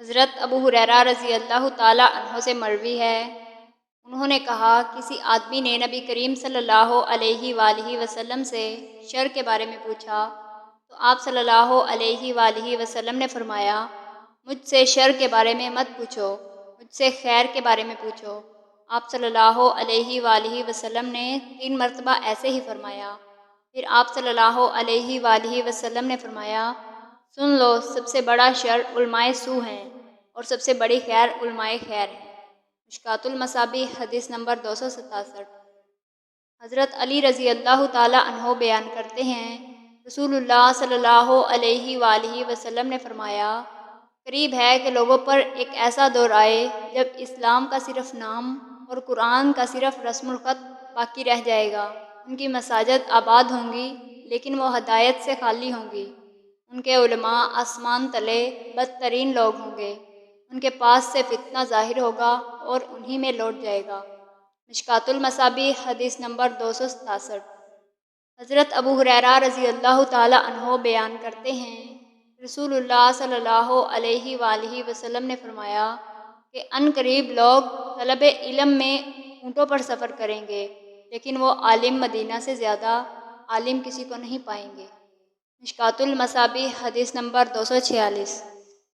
حضرت ابو ہریرہ رضی اللہ تعالیٰ عنہ سے مروی ہے، انہوں نے کہا کسی آدمی نے نبی کریم صلی اللہ علیہ وآلہ وسلم سے شر کے بارے میں پوچھا تو آپ صلی اللہ علیہ وآلہ وسلم نے فرمایا، مجھ سے شر کے بارے میں مت پوچھو، مجھ سے خیر کے بارے میں پوچھو۔ آپ صلی اللہ علیہ وآلہ وسلم نے 3 مرتبہ ایسے ہی فرمایا۔ پھر آپ صلی اللہ علیہ وآلہ وسلم نے فرمایا، سن لو، سب سے بڑا شر علماء سو ہیں اور سب سے بڑی خیر علماء خیر ہے۔ مشکوٰۃ المصابیح حدیث نمبر 267۔ حضرت علی رضی اللہ تعالیٰ عنہ بیان کرتے ہیں، رسول اللہ صلی اللہ علیہ وآلہ وسلم نے فرمایا، قریب ہے کہ لوگوں پر ایک ایسا دور آئے جب اسلام کا صرف نام اور قرآن کا صرف رسم الخط باقی رہ جائے گا۔ ان کی مساجد آباد ہوں گی لیکن وہ ہدایت سے خالی ہوں گی۔ ان کے علماء آسمان تلے بدترین لوگ ہوں گے۔ ان کے پاس سے فتنہ ظاہر ہوگا اور انہی میں لوٹ جائے گا۔ مشکوٰۃ المصابیح حدیث نمبر 267۔ حضرت ابو ہریرہ رضی اللہ تعالیٰ عنہ بیان کرتے ہیں، رسول اللہ صلی اللہ علیہ وآلہ وسلم نے فرمایا کہ عن قریب لوگ طلب علم میں اونٹوں پر سفر کریں گے لیکن وہ عالم مدینہ سے زیادہ عالم کسی کو نہیں پائیں گے۔ مشکوٰۃ المصابیح حدیث نمبر 246۔